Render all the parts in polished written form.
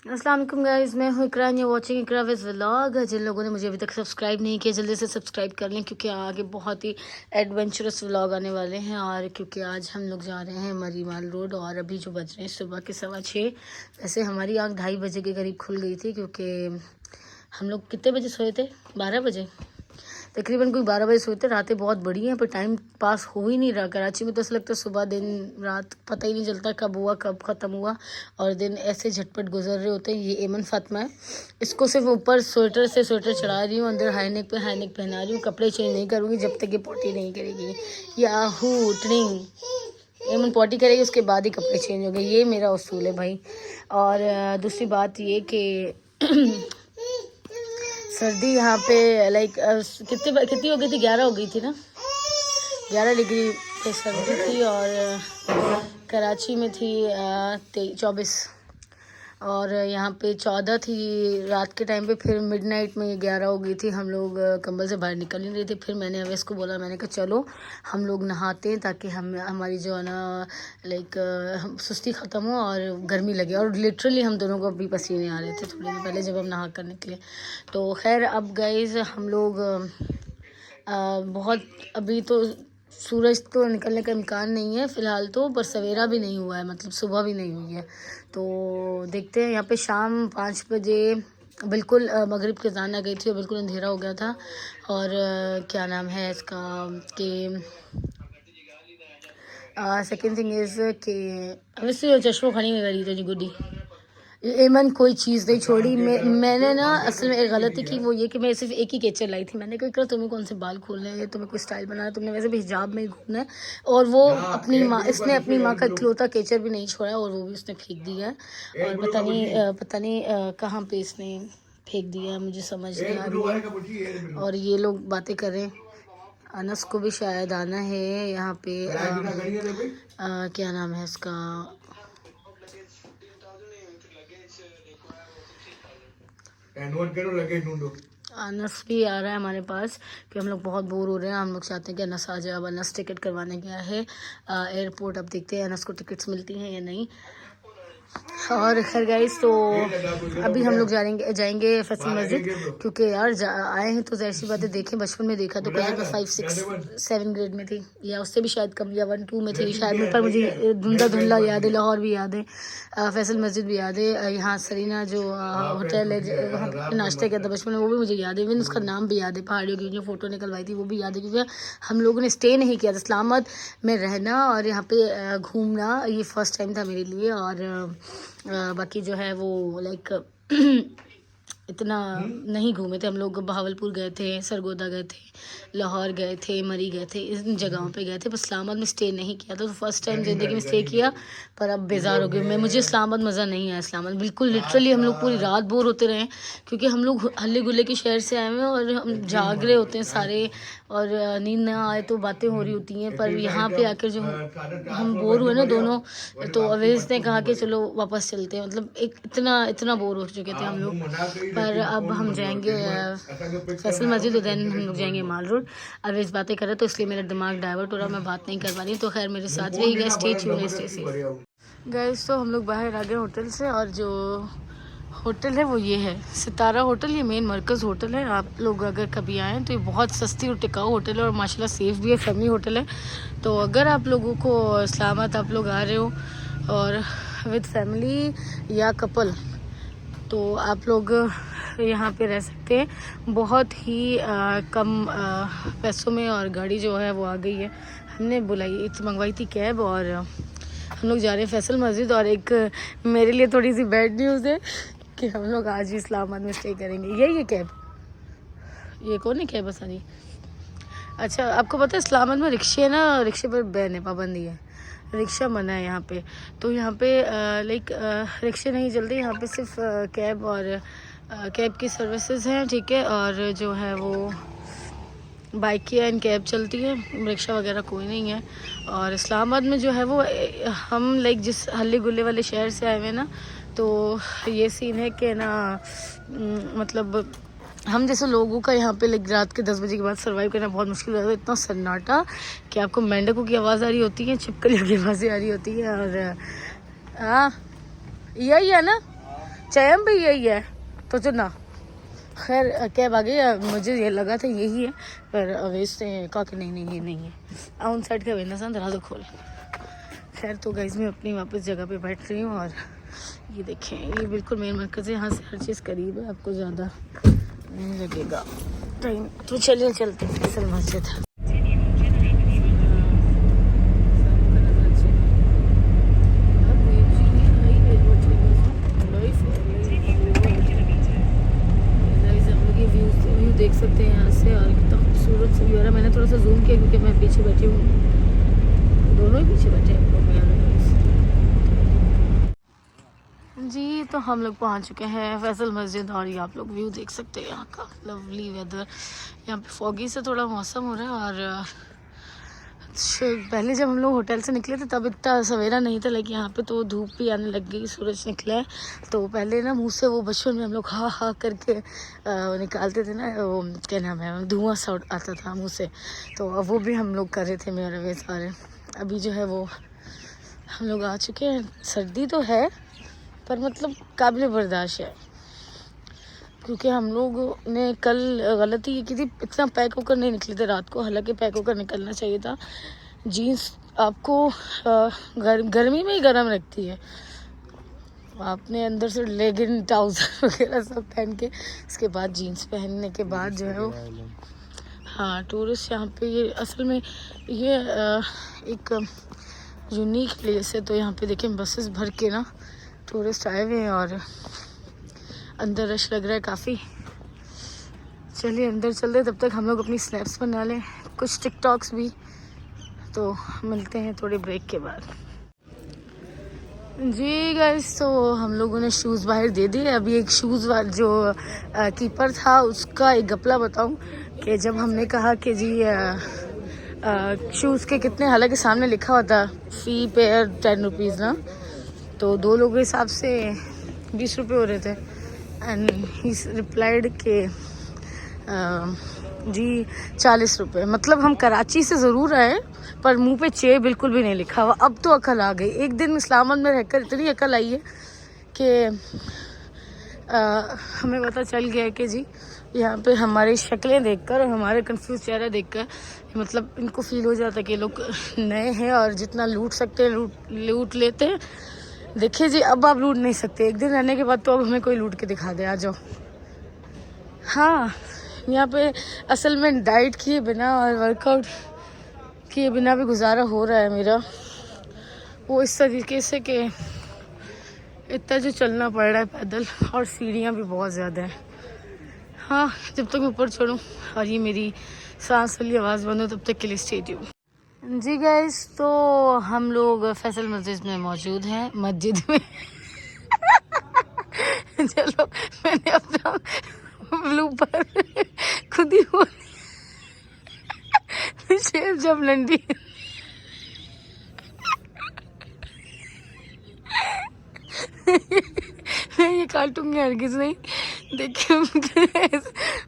अस्सलाम वालेकुम गाइस, मैं हूँ इकरा, ये वाचिंग इकरा विज़ व्लॉग। जिन लोगों ने मुझे अभी तक सब्सक्राइब नहीं किया जल्दी से सब्सक्राइब कर लें, क्योंकि आगे बहुत ही एडवेंचरस व्लॉग आने वाले हैं। और क्योंकि आज हम लोग जा रहे हैं मरी माल रोड, और अभी जो बज रहे हैं सुबह के 6:15। वैसे हमारी आँख 2:30 बजे के करीब खुल गई थी, क्योंकि हम लोग कितने बजे सोए थे? 12 बजे तकरीबन, कोई 12 बजे सोते। रातें बहुत बड़ी हैं पर टाइम पास हो ही नहीं रहा। कराची में तो ऐसा लगता है सुबह दिन रात पता ही नहीं चलता कब हुआ कब ख़त्म हुआ, और दिन ऐसे झटपट गुजर रहे होते हैं। ये एमन फातिमा है, इसको सिर्फ ऊपर स्वेटर से स्वेटर चढ़ा रही हूँ, अंदर हाई नेक पे हाई नेक पहना रही हूँ। कपड़े चेंज नहीं करूँगी जब तक ये पोटी नहीं करेगी। याहू ट्रिंग एमन पॉटी करेगी उसके बाद ही कपड़े चेंज होंगे, ये मेरा उसूल है भाई। और दूसरी बात ये कि सर्दी यहाँ पे लाइक कितनी हो गई थी? 11 हो गई थी ना, 11 डिग्री पे सर्दी थी। और कराची में थी 24, और यहाँ पे 14 थी रात के टाइम पे। फिर मिडनाइट में 11 हो गई थी। हम लोग कंबल से बाहर निकल नहीं रहे थे। फिर मैंने अवैस को बोला, मैंने कहा चलो हम लोग नहाते हैं ताकि हमारी जो है ना लाइक सुस्ती ख़त्म हो और गर्मी लगे। और लिटरली हम दोनों को अभी पसीने आ रहे थे थोड़ी देर पहले जब हम नहा कर निकले। तो खैर अब गाइस हम लोग बहुत अभी तो सूरज तो निकलने का इम्कान नहीं है फ़िलहाल तो, पर सवेरा भी नहीं हुआ है, मतलब सुबह भी नहीं हुई है। तो देखते हैं। यहाँ पे शाम 5 बजे बिल्कुल मगरिब की अज़ान आ गई थी और बिल्कुल अंधेरा हो गया था। और क्या नाम है इसका कि सेकेंड थिंग इज़ कि वैसे चश्मो खड़ी में करी तो गुड्डी एमन कोई चीज़ नहीं छोड़ी। मैंने ना असल में एक गलती की, वो ये कि मैं सिर्फ एक ही केचर लाई थी। मैंने कहा तुम्हें कौन से बाल खोलने हैं, तुम्हें कोई स्टाइल बनाना है, तुमने वैसे भी हिजाब में ही घूमना है। और वो अपनी माँ, इसने अपनी माँ का इकलौता केचर भी नहीं छोड़ा और वो भी उसने फेंक दिया है। और पता नहीं कहाँ पे इसने फेंक दिया, मुझे समझ नहीं आ रही है। और ये लोग बातें कर रहे हैं, अनस को भी शायद आना है यहाँ पे क्या नाम है इसका, अनस भी आ रहा है हमारे पास कि हम लोग बहुत बोर हो रहे हैं। हम लोग चाहते हैं कि अनस आ जाए। अब अनस टिकट करवाने गया है एयरपोर्ट। अब देखते हैं अनस को टिकट्स मिलती हैं या नहीं। और खैर गाइस, तो अभी हम लोग जाएंगे फैसल मस्जिद, क्योंकि यार आए हैं तो ज़ाहिर सी बात है देखें। बचपन में देखा तो कहीं पर 5, 6, 7 ग्रेड में थी, या उससे भी शायद कम, या 1, 2 में थी शायद। पर मुझे धुंधला याद है। लाहौर भी याद है, फैसल मस्जिद भी याद है। यहाँ सरीना जो होटल है वहाँ पर नाश्ता किया था बचपन में, वो भी मुझे याद है। इवन उसका नाम भी याद है। पहाड़ियों की जो फ़ोटो निकलवाई थी वो भी याद है, क्योंकि हम लोगों ने स्टे नहीं किया था। इस्लामाबाद में रहना और यहाँ पे घूमना ये फ़र्स्ट टाइम था मेरे लिए। और बाकी जो है वो लाइक इतना नहीं घूमे थे हम लोग। बहावलपुर गए थे, सरगोदा गए थे, लाहौर गए थे, मरी गए थे, इन जगहों पे गए थे। बस इस्लामाबाद में स्टे नहीं किया था। तो फर्स्ट टाइम ज़िंदगी में स्टे किया, पर अब बेजार हो गई मैं। मुझे इस्लामाबाद मज़ा नहीं आया। इस्लामाबाद बिल्कुल लिटरली हम लोग पूरी रात बोर होते रहे, क्योंकि हम लोग हल्ले गुल्ले के शहर से आए हुए हैं और हम जाग रहे होते हैं सारे, और नींद ना आए तो बातें हो रही होती हैं। पर यहाँ पे आकर जो हम बोर हुए ना दोनों, तो अवैस ने कहा कि चलो वापस चलते हैं। मतलब इतना बोर हो चुके थे हम लोग। पर अब हम जाएंगे फैसल मस्जिद, देन हम लोग जाएंगे माल रोड। अवैस बातें कर रहे तो इसलिए मेरा दिमाग डाइवर्ट हो रहा, मैं बात नहीं कर पा रही। तो खैर मेरे साथ रही गए, stay tuned, stay safe guys. तो हम लोग बाहर आ गए होटल से, और जो होटल है वो ये है सितारा होटल। ये मेन मरकज़ होटल है। आप लोग अगर कभी आएँ तो ये बहुत सस्ती और टिकाऊ होटल है, और माशाल्लाह सेफ़ भी है, फैमिली होटल है। तो अगर आप लोगों को इस्लामाबाद आप लोग आ रहे हो और विद फैमिली या कपल, तो आप लोग यहाँ पे रह सकते हैं बहुत ही कम पैसों में। और गाड़ी जो है वो आ गई है, हमने मंगवाई थी कैब, और हम लोग जा रहे हैं फैसल मस्जिद। और एक मेरे लिए थोड़ी सी बैड न्यूज़ है कि हम लोग आज ही इस्लामाबाद में स्टे करेंगे। ये कैब, ये कौन है कैब सारी? अच्छा, आपको पता है इस्लामाबाद में रिक्शे ना, रिक्शे पर बैन है, पाबंदी है, रिक्शा मना है यहाँ पे। तो यहाँ पे लाइक रिक्शे नहीं चलते यहाँ पे, सिर्फ कैब और कैब की सर्विसेज हैं, ठीक है। और जो है वो बाइक एंड कैब चलती है, रिक्शा वगैरह कोई नहीं है। और इस्लामाबाद में जो है वो हम लाइक जिस हल्ले गुल्ले वाले शहर से आए हुए हैं ना, तो ये सीन है कि ना मतलब हम जैसे लोगों का यहाँ पे लाइक रात के 10 बजे के बाद सर्वाइव करना बहुत मुश्किल होता है। इतना सन्नाटा कि आपको मेंढकों की आवाज़ आ रही होती है, छिपकलियों की आवाज़ें आ रही होती है। और यही है ना, चयम भी यही है तो चुना। खैर कैब आ गई, मुझे ये लगा था यही है, पर अवेश ने कहा कि नहीं ये नहीं है। आउन साइड का वेंदा सान दरवाजा खोल। खैर तो गाइस मैं अपनी वापस जगह पे बैठ रही हूँ और ये देखें, ये बिल्कुल मेन मरकज़ है, यहाँ से हर चीज़ करीब है, आपको ज़्यादा नहीं लगेगा टाइम। तो चलिए चलते हैं फैसल मस्जिद। देख सकते हैं यहाँ से और कितना खूबसूरत सा व्यू हो रहा है। मैंने थोड़ा सा जूम किया क्योंकि मैं पीछे बैठी हूँ, दोनों ही पीछे बैठे हैं जी। तो हम लोग पहुँच चुके हैं फैसल मस्जिद और ये आप लोग व्यू देख सकते हैं यहाँ का, लवली वेदर। यहाँ पे फॉगी से थोड़ा मौसम हो रहा है और पहले जब हम लोग होटल से निकले थे तब इतना सवेरा नहीं था, लेकिन यहाँ पे तो धूप भी आने लग गई, सूरज निकला है। तो पहले ना मुंह से वो बचपन में हम लोग हा करके निकालते थे ना, वो क्या नाम है, धुआं सा आता था मुंह से, तो अब वो भी हम लोग कर रहे थे मेरे वे सारे। अभी जो है वो हम लोग आ चुके हैं। सर्दी तो है पर मतलब काबिल बर्दाश्त है, क्योंकि हम लोग ने कल गलती ये की थी, इतना पैक होकर नहीं निकले थे रात को, हालांकि पैक होकर निकलना चाहिए था। जीन्स आपको गर्मी में ही गर्म रखती है, आपने अंदर से लेगिन ट्राउज़र वगैरह सब पहन के, उसके बाद जीन्स पहनने के बाद जो है वो, हाँ टूरिस्ट यहाँ पे ये असल में ये एक यूनिक प्लेस है। तो यहाँ पे देखें बसेस भर के ना टूरिस्ट आए हुए हैं और अंदर रश लग रहा है काफ़ी। चलिए अंदर चल रहे, तब तक हम लोग अपनी स्नैप्स बना लें, कुछ टिकटॉक्स भी। तो मिलते हैं थोड़े ब्रेक के बाद जी गाइस। तो हम लोगों ने शूज़ बाहर दे दिए। अभी एक शूज़ जो कीपर था उसका एक गपला बताऊं कि जब हमने कहा कि जी शूज़ के कितने, हालांकि सामने लिखा हुआ था फी पेयर 10 रुपीज़ ना, तो 2 लोगों के हिसाब से 20 रुपये हो रहे थे। एंड ही रिप्लाइड के जी 40 रुपये। मतलब हम कराची से ज़रूर आए पर मुंह पे चे बिल्कुल भी नहीं लिखा हुआ। अब तो अकल आ गई, एक दिन इस्लामाबाद में रहकर इतनी अकल आई है कि हमें पता चल गया है कि जी यहाँ पे हमारी शक्लें देखकर और हमारे कंफ्यूज चेहरा देखकर मतलब इनको फील हो जाता है कि लोग नए हैं और जितना लूट सकते हैं लूट लेते हैं। देखिए जी अब आप लूट नहीं सकते, एक दिन रहने के बाद तो अब हमें कोई लूट के दिखा दे, आ जाओ। हाँ यहाँ पे असल में डाइट किए बिना और वर्कआउट किए बिना भी गुजारा हो रहा है मेरा, वो इस तरीके से कि इतना जो चलना पड़ रहा है पैदल, और सीढ़ियाँ भी बहुत ज़्यादा हैं। हाँ जब तक ऊपर चढ़ूँ और ये मेरी सांस वाली आवाज़ बंद हो तब तक के लिए स्टे ट्यून जी गाइस। तो हम लोग फैसल मस्जिद में मौजूद हैं, मस्जिद में चलो मैंने अपना ब्लूपर खुद ही बोल शेर जब लंडी मैं ये काटूंगी हरगिज़ नहीं। देखिए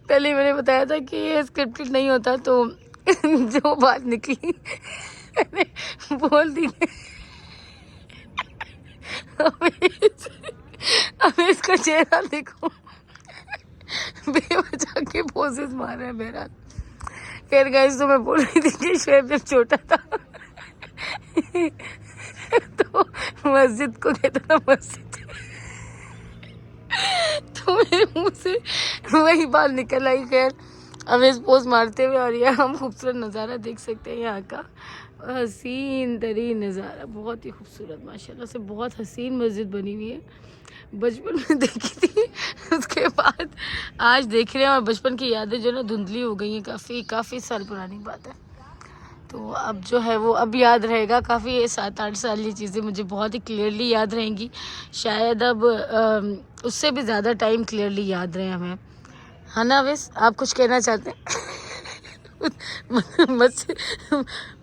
पहले मैंने बताया था कि ये स्क्रिप्टेड नहीं होता, तो जो बात निकली मैंने बोल दी। अब इसका चेहरा देखो, बेवजह के पोजेस मार रहा है बहरहाल। खैर गाइस तो मैं बोल रही थी कि शेर जब छोटा था तो मस्जिद को कहता था मस्जिद, तो मेरे मुंह से वही बात निकल आई। खैर अब इस पोज मारते हुए और यह हम खूबसूरत नज़ारा देख सकते हैं, यहाँ का हसीन तरीन नज़ारा, बहुत ही खूबसूरत माशाल्लाह से, बहुत हसीन मस्जिद बनी हुई है। बचपन में देखी थी, उसके बाद आज देख रहे हैं और बचपन की यादें जो ना धुंधली हो गई हैं, काफ़ी साल पुरानी बात है। तो अब जो है वो अब याद रहेगा, काफ़ी 7-8 साल ये चीज़ें मुझे बहुत ही क्लियरली याद रहेंगी, शायद अब उससे भी ज़्यादा टाइम क्लियरली याद रहे हमें, है ना। वैस आप कुछ कहना चाहते हैं?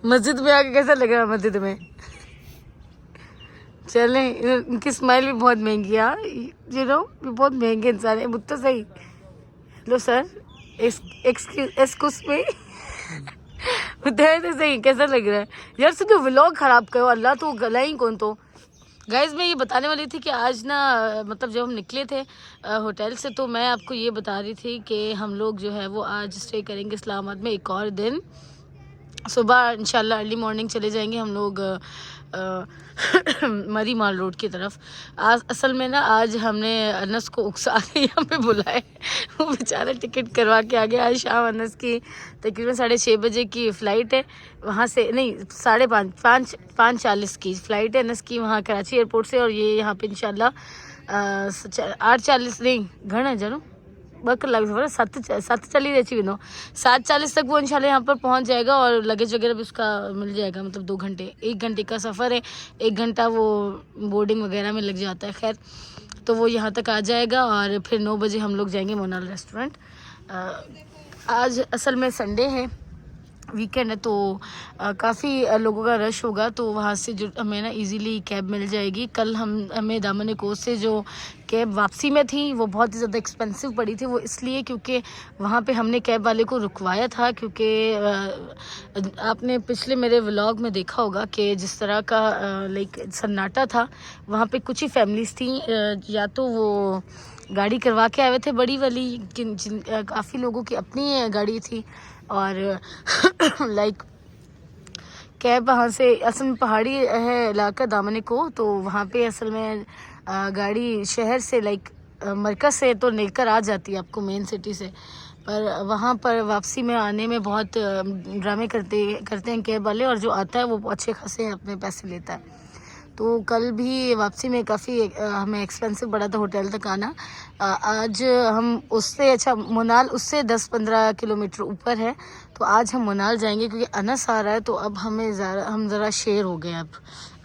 मस्जिद में आके कैसा लग रहा है? मस्जिद में चलें, इनकी स्माइल भी बहुत महंगी है, यू नो, बहुत महंगे इंसान है। मुझे तो सही, हेलो सर, एक्सक्यूज मी, बताए तो सही कैसा लग रहा है यार। सिर्फ व्लॉग खराब करो, अल्लाह तो गला ही कौन, तो गाइज मैं ये बताने वाली थी कि आज ना मतलब जब हम निकले थे होटल से, तो मैं आपको ये बता रही थी कि हम लोग जो है वो आज स्टे करेंगे इस्लामाबाद में एक और दिन। सुबह इंशाल्लाह अर्ली मॉर्निंग चले जाएंगे हम लोग मरी माल रोड की तरफ। आज असल में ना आज हमने अनस को उकसा के यहाँ पे बुलाए, वो बेचारा टिकट करवा के आ गया। आज शाम अनस की तकरीबन 6:30 बजे की फ़्लाइट है, वहाँ से नहीं 5:40 की फ़्लाइट है अनस की वहाँ कराची एयरपोर्ट से। और ये यहाँ पे इंशाल्लाह 8:40 नहीं घना जरूर बक लग 7:40 तक वो इंशाल्लाह यहाँ पर पहुँच जाएगा। और लगेज वगैरह भी उसका मिल जाएगा, मतलब 2 घंटे 1 घंटे का सफ़र है, 1 घंटा वो बोर्डिंग वगैरह में लग जाता है। खैर तो वो यहाँ तक आ जाएगा और फिर 9 बजे हम लोग जाएंगे मोनाल रेस्टोरेंट। आज असल में संडे है, वीकेंड है, तो काफ़ी लोगों का रश होगा, तो वहाँ से जो हमें ना इजीली कैब मिल जाएगी। कल हमें दामन कोस्ट से जो कैब वापसी में थी वो बहुत ही ज़्यादा एक्सपेंसिव पड़ी थी। वो इसलिए क्योंकि वहाँ पे हमने कैब वाले को रुकवाया था, क्योंकि आपने पिछले मेरे व्लॉग में देखा होगा कि जिस तरह का लाइक सन्नाटा था वहाँ पे कुछ ही फैमिलीज़ थी, या तो वो गाड़ी करवा के आए हुए थे बड़ी वाली, काफ़ी लोगों की अपनी गाड़ी थी, और लाइक कैब वहाँ से असल में पहाड़ी है इलाका दामन को, तो वहाँ पे असल में गाड़ी शहर से लाइक मरकज़ से तो लेकर आ जाती है आपको मेन सिटी से, पर वहाँ पर वापसी में आने में बहुत ड्रामे करते हैं कैब वाले, और जो आता है वो अच्छे खासे अपने पैसे लेता है। तो कल भी वापसी में काफ़ी हमें एक्सपेंसिव पड़ा था होटल तक आना। आज हम उससे अच्छा मोनाल उससे 10-15 किलोमीटर ऊपर है, तो आज हम मोनाल जाएंगे क्योंकि अनस आ रहा है। तो अब हम ज़रा शेयर हो गए,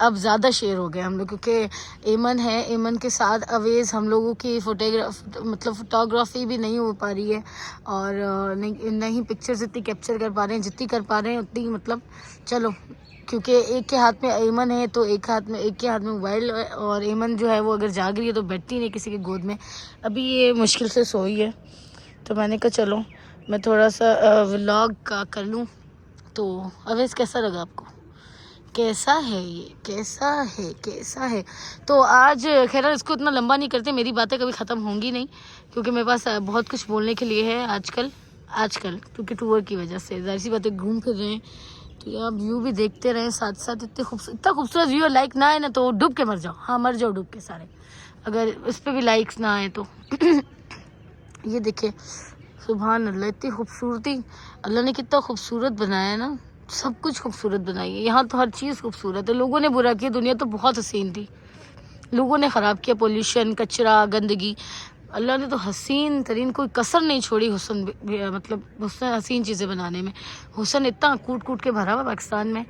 अब ज़्यादा शेयर हो गए हम लोग, क्योंकि एमन है, एमन के साथ अवेज़ हम लोगों की फोटोग्राफी भी नहीं हो पा रही है, और नहीं पिक्चर्स इतनी कैप्चर कर पा रहे हैं, जितनी कर पा रहे हैं उतनी, मतलब चलो, क्योंकि एक के हाथ में एमन है तो एक के हाथ में मोबाइल, और एमन जो है वो अगर जाग रही है तो बैठती नहीं किसी की गोद में। अभी ये मुश्किल से सोई है, तो मैंने कहा चलो मैं थोड़ा सा व्लॉग का कर लूँ। तो अवेज़ कैसा लगा आपको, कैसा है ये, कैसा है। तो आज खैर इसको इतना लंबा नहीं करते, मेरी बातें कभी ख़त्म होंगी नहीं, क्योंकि मेरे पास बहुत कुछ बोलने के लिए है आजकल क्योंकि टूर की वजह से जाहिर सी बातें घूम फिर रहे हैं, तो आप व्यू भी देखते रहें साथ साथ। इतना खूबसूरत व्यू है, लाइक ना आए ना तो डूब के मर जाओ। हाँ मर जाओ डूब के सारे, अगर इस पर भी लाइक्स ना आए तो। ये देखे सुभान अल्लाह, इतनी खूबसूरती, अल्लाह ने कितना खूबसूरत बनाया है ना, सब कुछ खूबसूरत बनाई है। यहाँ तो हर चीज़ खूबसूरत है। लोगों ने बुरा किया, दुनिया तो बहुत हसीन थी, लोगों ने ख़राब किया, पोल्यूशन, कचरा, गंदगी। अल्लाह ने तो हसीन तरीन कोई कसर नहीं छोड़ी हुस्न, मतलब हुस्न हसीन चीज़ें बनाने में। हुस्न इतना कूट कूट के भरा हुआ पाकिस्तान में।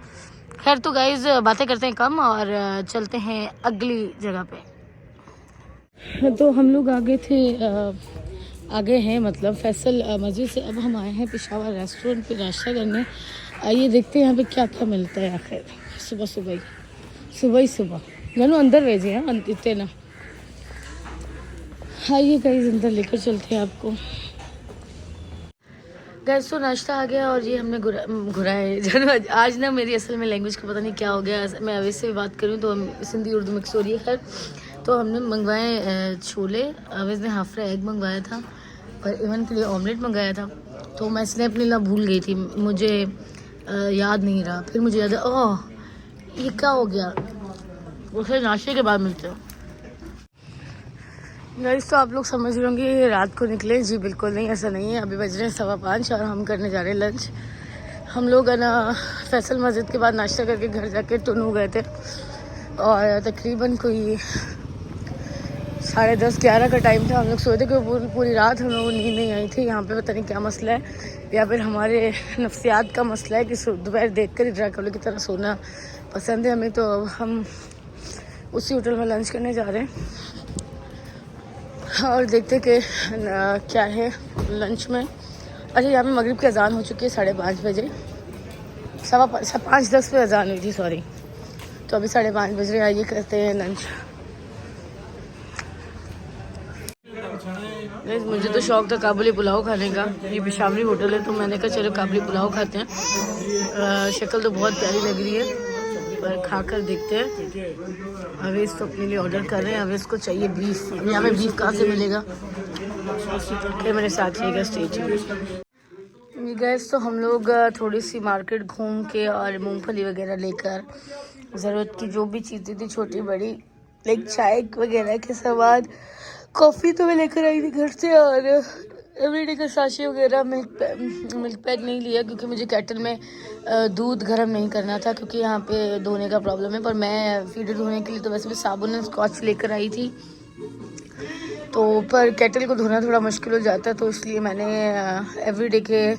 खैर तो गाइज बातें करते हैं कम और चलते हैं अगली जगह पे। तो हम लोग आगे हैं मतलब फैसल मस्जिद से। अब हम आए हैं पेशावर रेस्टोरेंट पे नाश्ता करने। आइए देखते हैं यहाँ पे क्या क्या मिलता है। आखिर सुबह जानो अंदर भेजे हैं इतने ना। आइए गाइस अंदर लेकर चलते हैं आपको। गैस तो नाश्ता आ गया और ये हमने घुराए। आज ना मेरी असल में लैंग्वेज का पता नहीं क्या हो गया, मैं अवैध से भी बात करूँ तो सिंधी उर्दू मिक्स हो रही है। खैर तो हमने मंगवाए छोले, अवैध ने हाफ फ्राई एग मंगवाया था और इवन के लिए ऑमलेट मंगाया था। तो मैं स्नैप लेना भूल गई थी, मुझे याद नहीं रहा। फिर मुझे याद है ओह ये क्या हो गया। उसे नाश्ते के बाद मिलते हैं गाइस। तो आप लोग समझ रहे होंगे रात को निकले, जी बिल्कुल नहीं, ऐसा नहीं है। अभी बज रहे हैं 5:15 और हम करने जा रहे हैं लंच। हम लोग है ना फैसल मस्जिद के बाद नाश्ता करके घर जाके टुनू गए थे और तकरीबन कोई 10:30-11 का टाइम था। हम लोग सोए थे कि पूरी रात हम लोगों को नींद नहीं आई थी। यहाँ पे पता नहीं क्या मसला है, या फिर हमारे नफ्सियात का मसला है कि दोपहर देख कर ड्रैकुला की तरह सोना पसंद है हमें। तो हम उसी होटल में लंच करने जा रहे हैं और देखते कि क्या है लंच में। अच्छा यहाँ पे मगरिब की अजान हो चुकी है 5:30 बजे, 5:10 पे अजान हुई थी सॉरी। तो अभी 5:30 बज रहे। आइए करते हैं लंच। मुझे तो शौक था काबुली पुलाव खाने का। ये पेशावरी होटल है तो मैंने कहा चलो काबुली पुलाव खाते हैं। शक्ल तो बहुत प्यारी लग रही है। पर खाकर देखते हैं। अवेश तो अपने लिए ऑर्डर कर रहे हैं। अवेश को चाहिए बीफ। यहाँ पे बीफ कहाँ से मिलेगा? फिर मेरे साथ रहेगा स्टेज। गैस तो हम लोग थोड़ी सी मार्केट घूम के और मूंगफली वगैरह लेकर ज़रूरत की जो भी चीज़ें थी छोटी बड़ी लाइक चाय वगैरह के सामान, कॉफ़ी तो मैं लेकर आई थी घर से, और एवरीडे का साशे वगैरह। मिल्क पैक नहीं लिया क्योंकि मुझे केटल में दूध गर्म नहीं करना था क्योंकि यहाँ पे धोने का प्रॉब्लम है। पर मैं फीडर धोने के लिए तो वैसे भी साबुन और स्कॉच लेकर आई थी, तो पर केटल को धोना थोड़ा मुश्किल हो जाता है, तो इसलिए मैंने एवरीडे के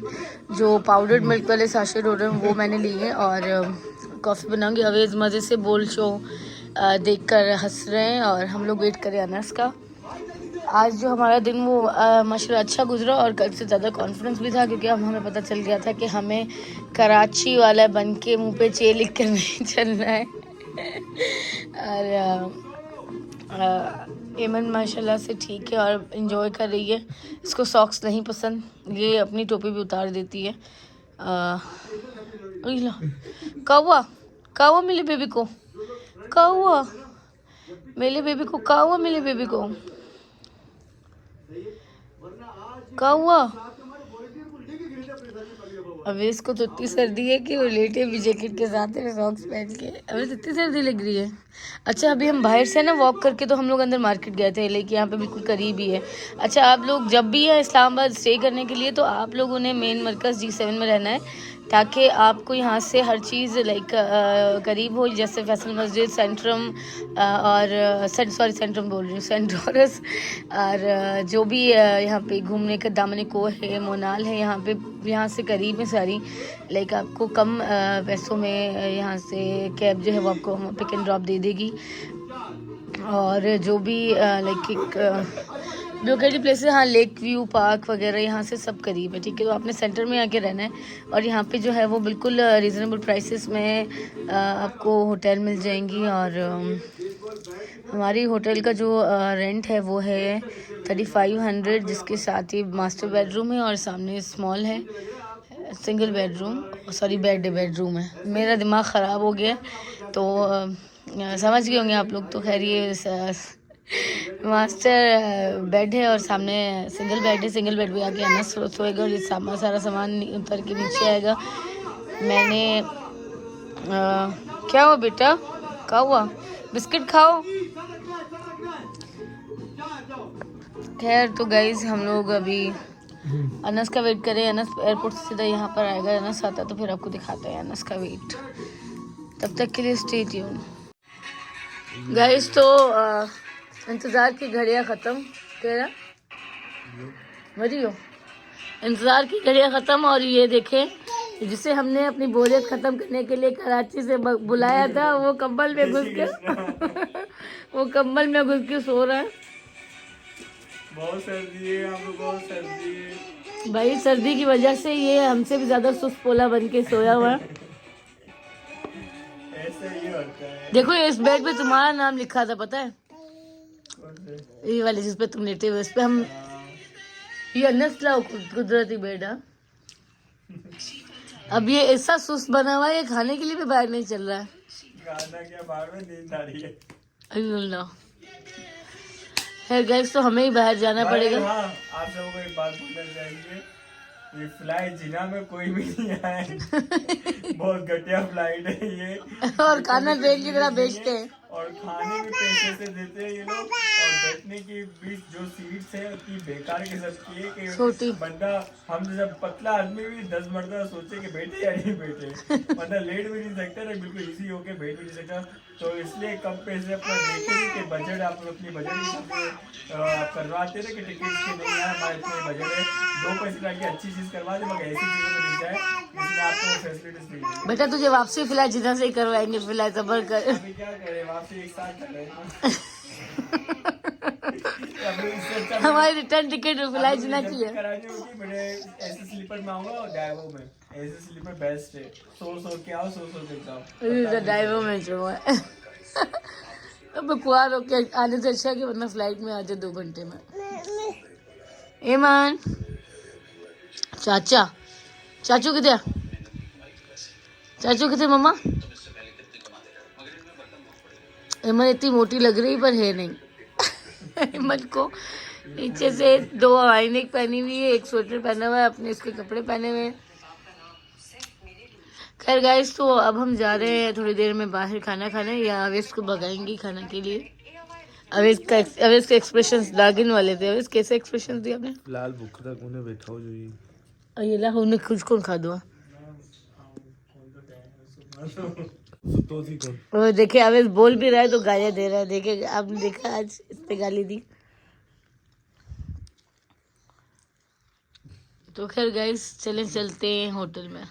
जो पाउडर्ड मिल्क वाले साशे हो रहे हैं वो मैंने लिए और कॉफ़ी बनाऊंगी। अवेज मज़े से बोल शो देखकर हंस रहे हैं और हम लोग वेट करें अनस का। आज जो हमारा दिन वो माशाल्लाह अच्छा गुजरा और कल से ज़्यादा कॉन्फिडेंस भी था क्योंकि अब हमें पता चल गया था कि हमें कराची वाला बन के मुँह पे चे लिख कर नहीं चलना है। और एमन माशाल्लाह से ठीक है और इन्जॉय कर रही है। इसको सॉक्स नहीं पसंद, ये अपनी टोपी भी उतार देती है। कौवा कौवा मिले बेबी को, कौवा मिले बेबी को, कौवा मिले बेबी को, कौवा। अवेश को तो इतनी सर्दी है कि वो लेटे भी जैकेट के साथ है, सॉक्स पहन के। अवेश इतनी सर्दी लग रही है। अच्छा अभी हम बाहर से ना वॉक करके तो हम लोग अंदर मार्केट गए थे, लेकिन यहाँ पे बिल्कुल करीब ही है। अच्छा आप लोग जब भी है इस्लामाबाद स्टे करने के लिए तो आप लोगों ने मेन मरकज़ G7 में रहना है ताकि आपको यहाँ से हर चीज़ लाइक करीब हो, जैसे फैसल मस्जिद, सेंट्रम और सेंट्रम बोल रही हूँ, सेंट लॉरेंस, और जो भी यहाँ पे घूमने का दामन को है, मोनाल है, यहाँ से करीब है सारी। लाइक आपको कम पैसों में यहाँ से कैब जो है वो आपको पिक एंड ड्रॉप दे देगी। और जो भी लाइक लोकेलिटी प्लेसेस, हाँ लेक व्यू पार्क वगैरह यहाँ से सब करीब है, ठीक है। तो आपने सेंटर में आके रहना है और यहाँ पे जो है वो बिल्कुल रीज़नेबल प्राइसेस में आपको होटल मिल जाएंगी। और हमारी होटल का जो रेंट है वो है 3500, जिसके साथ ही मास्टर बेडरूम है और सामने स्मॉल है सिंगल बेडरूम, सॉरी बेडरूम है। मेरा दिमाग ख़राब हो गया तो समझ गए होंगे आप लोग। तो खैर ये मास्टर बेड है और सामने सिंगल बेड है। सिंगल बेड पे आके अनस सोएगा और ये सारा सामान उतर के नीचे आएगा। मैंने क्या हुआ बेटा, क्या हुआ, बिस्किट खाओ। खैर तो गाइज हम लोग अभी अनस का वेट करें। अनस एयरपोर्ट से सीधा यहाँ पर आएगा, अनस आता तो फिर आपको दिखाते हैं अनस का वेट। तब तक के लिए स्टे ट्यून गाइज। तो इंतज़ार की घड़ियाँ ख़त्म, तेरा मरी हो, इंतज़ार की घड़ियाँ ख़त्म। और ये देखें जिसे हमने अपनी बोरियत ख़त्म करने के लिए कराची से बुलाया था वो कंबल में घुस के वो कंबल में घुस के सो रहा है। बहुत सर्दी है, यहाँ पे बहुत सर्दी है भाई। सर्दी की वजह से ये हमसे भी ज़्यादा सुस्त पोला बन के सोया हुआ है। ऐसा ही होता है। देखो इस बेड पे तुम्हारा नाम लिखा था, पता है? ये वाले जिस पे तुम लेटे हुए उस पे हम ये नस्ला कुदरती बेड है। अब ये ऐसा सुस्त बना हुआ है, ये खाने के लिए भी बाहर नहीं चल रहा है। गाना क्या बाहर में नींद आ रही है। अल्लाह है गैस, तो हमें ही बाहर जाना पड़ेगा। हाँ, आप सबको एक बात बोलना चाहेंगे, ये फ्लाइट जिना में कोई भी नहीं आया है। बहुत घटिया फ्लाइट है ये। और खाना ट्रेन की तरह बेचते हैं और खाने भी पैसे से देते हैं ये लोग। और बैठने की बीच जो सीट्स है उतनी बेकार किस्म की है कि छोटी बंदा, हम जब पतला आदमी भी 10 मरतबा सोचे कि बैठे या नहीं बैठे। बंदा लेट भी नहीं सकता ना, बिल्कुल इजी होके बैठ भी नहीं सकता। तो इसलिए कम पैसे अपना देखेंगे कि बजट आप लोग अपनी बजट करवाते ना कि टिकट के नहीं है हमारे इतने बजट है, 2 पैसे ताकि अच्छी चीज़ करवा दे, मगर ऐसी चीज़ों में नहीं जाए जिसमें आपको फैसिलिटीज नहीं। बेटा तुझे वापसी फिलहाल जितना से ही करवाएंगे, फिलहाल सबर कर। अभी क्या करें, वापसी एक साथ कर हमारी रिटर्न टिकट फिलहाल जितना की है। करानी होगी। मैंने ऐसे स्लीपर में आऊंगा और डाइवो में, ऐसे स्लीपर बेस्ट है। 100 के आओ, 100 के जाओ। डाइवो में जो है अब पुआर होके आने से अच्छा कि वरना फ्लाइट में आ जाए 2 घंटे में। ईमान चाचू किधर, चाचू किधर मम्मा? इमन इतनी मोटी लग रही पर है नहीं। इमन को नीचे से 2 आईनेक पहनी हुई है, एक स्वेटर पहना हुआ है, अपने इसके कपड़े पहने हुए हैं। खैर गाइस, तो अब हम जा रहे हैं थोड़ी देर में बाहर खाना खाने, या अवेश को भगाएंगी खाने के लिए। अवेश के एक्सप्रेशंस दागिन वाले थे। अवेश कैसे एक्सप्रेशंस दिए आपने? लाल भूख तक उन्हें बैठा हो જોઈએ। और ये ला उन्हें कुछ कौन खा दो। सुतो थी कौन? और देखिए अवेश बोल भी रहा है तो गालियां दे रहा है। देखिए आपने देखा आज इस पे गाली दी। तो खैर गाइस चलें चलते हैं होटल में।